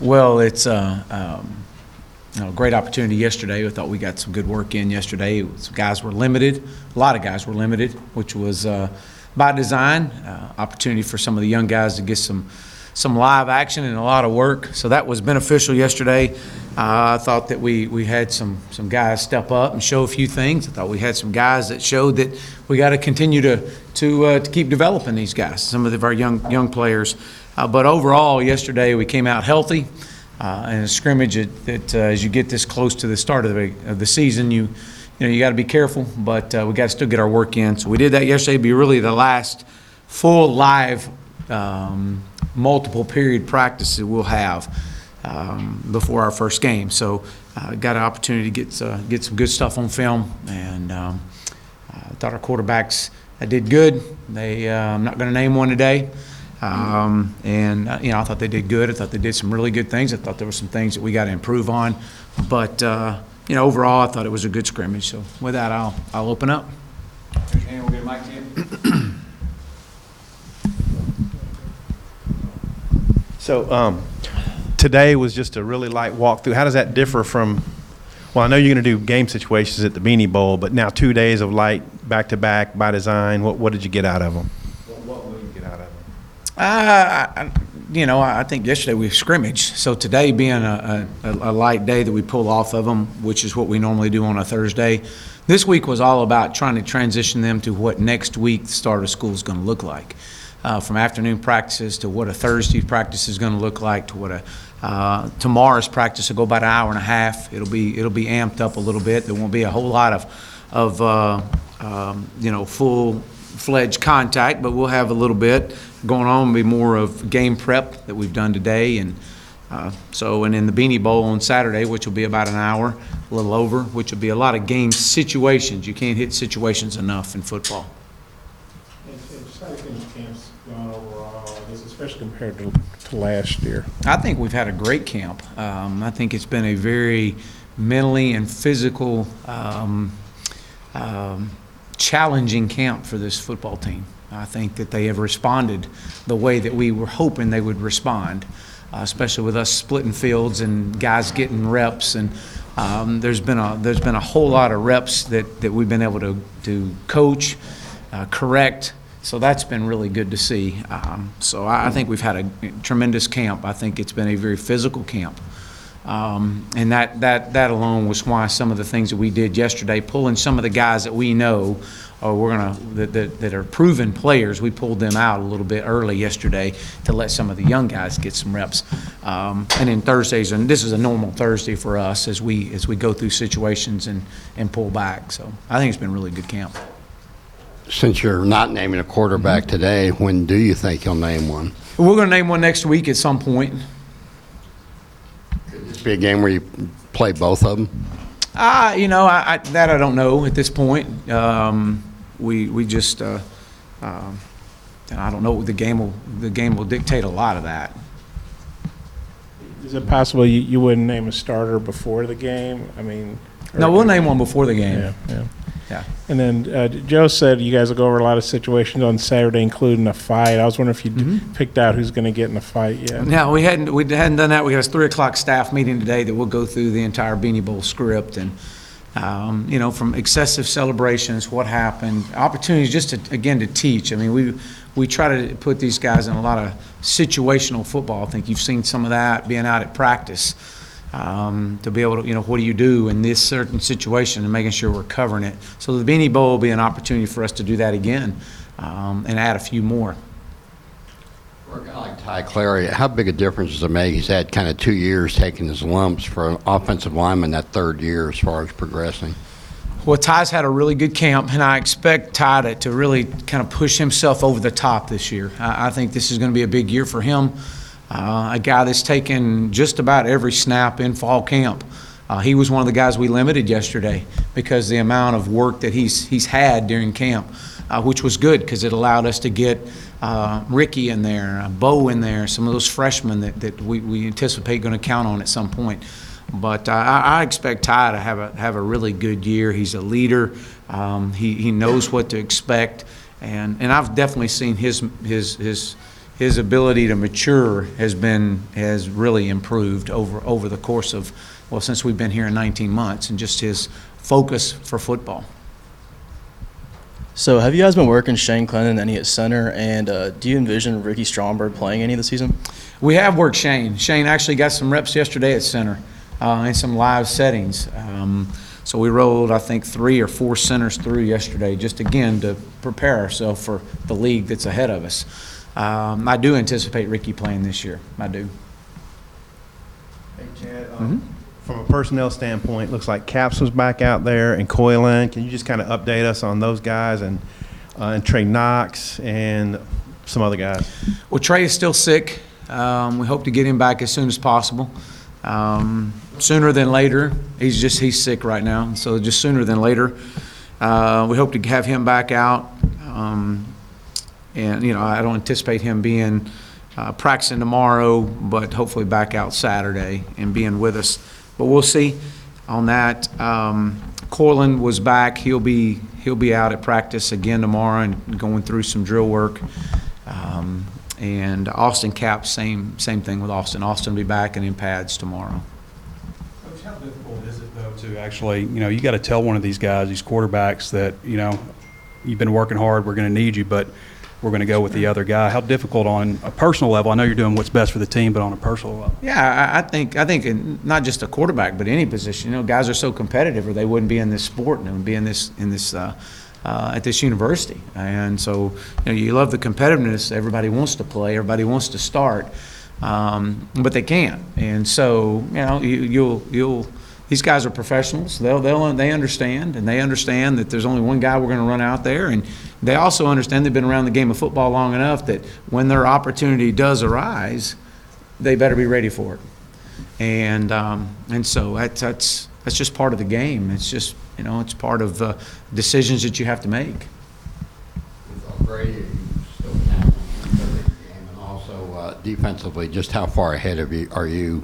Well, it's great opportunity yesterday. I thought we got some good work in yesterday. Some guys were limited. A lot of guys were limited, which was by design. Opportunity for some of the young guys to get some live action and a lot of work. So that was beneficial yesterday. I thought that we had some guys step up and show a few things. I thought we had some guys that showed that we got to continue to keep developing these guys, some of our young players. But overall, yesterday we came out healthy. And a scrimmage that as you get this close to the start of the season, you got to be careful, but we got to still get our work in. So we did that yesterday. It'd be really the last full live multiple period practice that we'll have before our first game. So got an opportunity to get some good stuff on film, and I thought our quarterbacks did good. I'm not going to name one today. I thought they did good. I thought they did some really good things. I thought there were some things that we got to improve on. But, overall, I thought it was a good scrimmage. So with that, I'll open up. And we'll get a mic to you. So today was just a really light walkthrough. How does that differ from, well, I know you're going to do game situations at the Beanie Bowl, but now 2 days of light back-to-back by design. What did you get out of them? What will you get out of them? I think yesterday we scrimmaged. So today being a light day that we pull off of them, which is what we normally do on a Thursday, this week was all about trying to transition them to what next week the start of school is going to look like. From afternoon practices to what a Thursday practice is going to look like to what tomorrow's practice will go about an hour and a half. It'll be amped up a little bit. There won't be a whole lot of full-fledged contact, but we'll have a little bit going on. Will be more of game prep that we've done today, and in the Beanie Bowl on Saturday, which will be about an hour, a little over, which will be a lot of game situations. You can't hit situations enough in football. And just how do you think camp's gone overall, I guess, especially compared to last year? I think we've had a great camp. I think it's been a very mentally and physical challenging camp for this football team. I think that they have responded the way that we were hoping they would respond, especially with us splitting fields and guys getting reps. And there's been a whole lot of reps that we've been able to coach, correct. So that's been really good to see. So I think we've had a tremendous camp. I think it's been a very physical camp. And that alone was why some of the things that we did yesterday, pulling some of the guys that we know that are proven players, we pulled them out a little bit early yesterday to let some of the young guys get some reps. And then Thursdays, and this is a normal Thursday for us as we go through situations and pull back. So I think it's been a really good camp. Since you're not naming a quarterback today, when do you think you'll name one? We're going to name one next week at some point. Could this be a game where you play both of them? I don't know at this point. We just I don't know. The game will dictate a lot of that. Is it possible you wouldn't name a starter before the game? I mean, no, we'll name one before the game. Yeah. And then Joe said you guys will go over a lot of situations on Saturday, including a fight. I was wondering if you picked out who's going to get in the fight yet. No, we hadn't done that. We got a 3:00 staff meeting today that we'll go through the entire Beanie Bowl script and from excessive celebrations, what happened, opportunities just to teach. I mean, we try to put these guys in a lot of situational football. I think you've seen some of that being out at practice. To be able to, what do you do in this certain situation and making sure we're covering it. So the Beanie Bowl will be an opportunity for us to do that again and add a few more. For a guy like Ty Clary, how big a difference does it make? He's had kind of 2 years taking his lumps for an offensive lineman that third year as far as progressing. Well, Ty's had a really good camp, and I expect Ty to really kind of push himself over the top this year. I think this is going to be a big year for him. A guy that's taken just about every snap in fall camp. He was one of the guys we limited yesterday because the amount of work that he's had during camp, which was good because it allowed us to get Ricky in there, Bo in there, some of those freshmen that we anticipate going to count on at some point. But I expect Ty to have a really good year. He's a leader. He knows what to expect, and I've definitely seen his his ability to mature has really improved over the course of, well, since we've been here in 19 months, and just his focus for football. So have you guys been working Shane Clennon any at center, and do you envision Ricky Stromberg playing any this season? We have worked Shane. Shane actually got some reps yesterday at center in some live settings. So we rolled, I think, 3 or 4 centers through yesterday, just again to prepare ourselves for the league that's ahead of us. I do anticipate Ricky playing this year. I do. Hey, Chad, from a personnel standpoint, looks like Caps was back out there and Coylan. Can you just kind of update us on those guys and Trey Knox and some other guys? Well, Trey is still sick. We hope to get him back as soon as possible. Sooner than later. He's sick right now, so just sooner than later. We hope to have him back out. And, I don't anticipate him being practicing tomorrow, but hopefully back out Saturday and being with us. But we'll see on that. Corlin was back. He'll be out at practice again tomorrow and going through some drill work. And Austin Cap, same thing with Austin. Austin will be back and in pads tomorrow. Coach, how difficult is it, though, to actually, you got to tell one of these guys, these quarterbacks, that, you've been working hard, we're going to need you, but we're going to go with the other guy. How difficult on a personal level? I know you're doing what's best for the team, but on a personal level. Yeah, I think not just a quarterback, but any position. Guys are so competitive, or they wouldn't be in this sport and they would be in this at this university. And so, you love the competitiveness. Everybody wants to play. Everybody wants to start, but they can't. And so, these guys are professionals. They understand, and they understand that there's only one guy we're going to run out there, and they also understand they've been around the game of football long enough that when their opportunity does arise, they better be ready for it. And so that's just part of the game. It's just it's part of the decisions that you have to make. With Brady, you still tackling the game, and also defensively, just how far ahead are you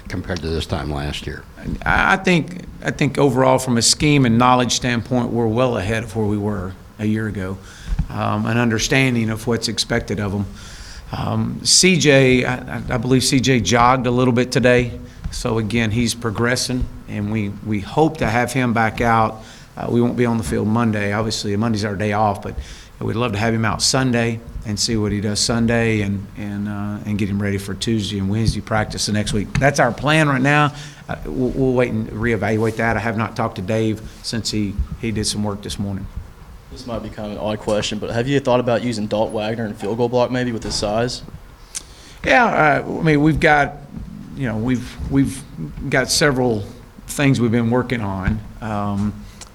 compared to this time last year? I think overall, from a scheme and knowledge standpoint, we're well ahead of where we were a year ago. An understanding of what's expected of them. CJ, I believe CJ jogged a little bit today. So again, he's progressing, and we hope to have him back out. We won't be on the field Monday. Obviously, Monday's our day off, but we'd love to have him out Sunday and see what he does Sunday, and get him ready for Tuesday and Wednesday practice the next week. That's our plan right now. We'll wait and reevaluate that. I have not talked to Dave since he did some work this morning. This might be kind of an odd question, but have you thought about using Dalton Wagner in field goal block maybe with his size? Yeah, we've got we've got several things we've been working on,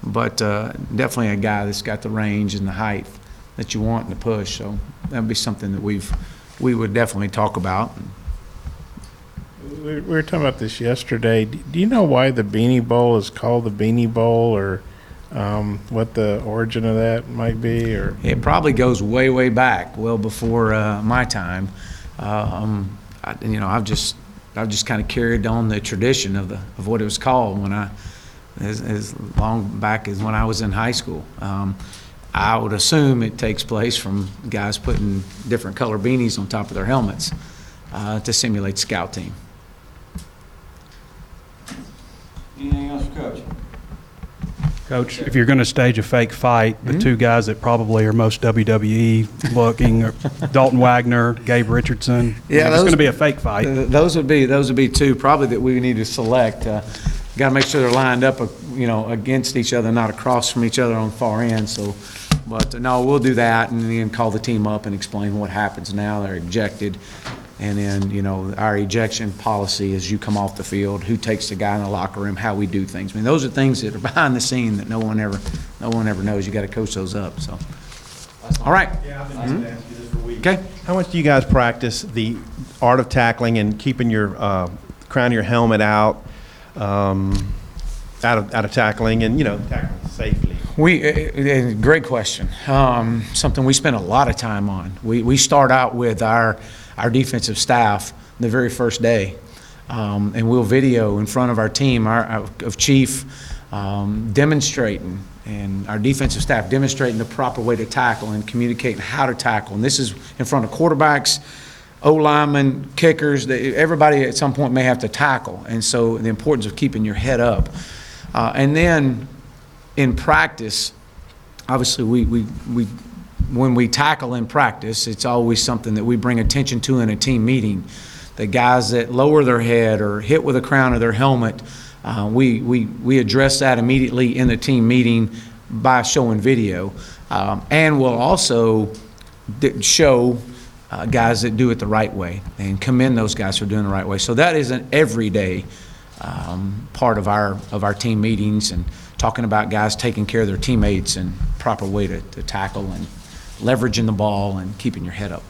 but definitely a guy that's got the range and the height that you want in the push. So that'd be something that we would definitely talk about. We were talking about this yesterday. Do you know why the Beanie Bowl is called the Beanie Bowl, or what the origin of that might be? Or it probably goes way back, well before my time. I've just kind of carried on the tradition of what it was called as long back as when I was in high school. I would assume it takes place from guys putting different color beanies on top of their helmets to simulate scout team. Anything else, Coach? Coach, if you're going to stage a fake fight, the two guys that probably are most WWE looking are Dalton Wagner, Gabe Richardson. Yeah, it's going to be a fake fight. Those would be two probably that we need to select. Got to make sure they're lined up, against each other, not across from each other on the far end. So, but no, we'll do that and then call the team up and explain what happens now. They're ejected. And then, our ejection policy is you come off the field, who takes the guy in the locker room, how we do things. I mean, those are things that are behind the scene that no one ever knows. You got to coach those up. So, all right. Yeah, I've been asking you this for weeks. Okay. How much do you guys practice the art of tackling and keeping your crown of your helmet out of tackling and tackling safely? Great question. Something we spend a lot of time on. We start out with our defensive staff the very first day, and we'll video in front of our team, of Chief, demonstrating, and our defensive staff demonstrating the proper way to tackle and communicating how to tackle. And this is in front of quarterbacks, O-linemen, kickers. Everybody at some point may have to tackle. And so the importance of keeping your head up. And then in practice, obviously when we tackle in practice, it's always something that we bring attention to in a team meeting. The guys that lower their head or hit with the crown of their helmet, we address that immediately in the team meeting by showing video. And we'll also show guys that do it the right way and commend those guys for doing it the right way. So that is an everyday part of our team meetings, and talking about guys taking care of their teammates and proper way to tackle and leveraging the ball and keeping your head up.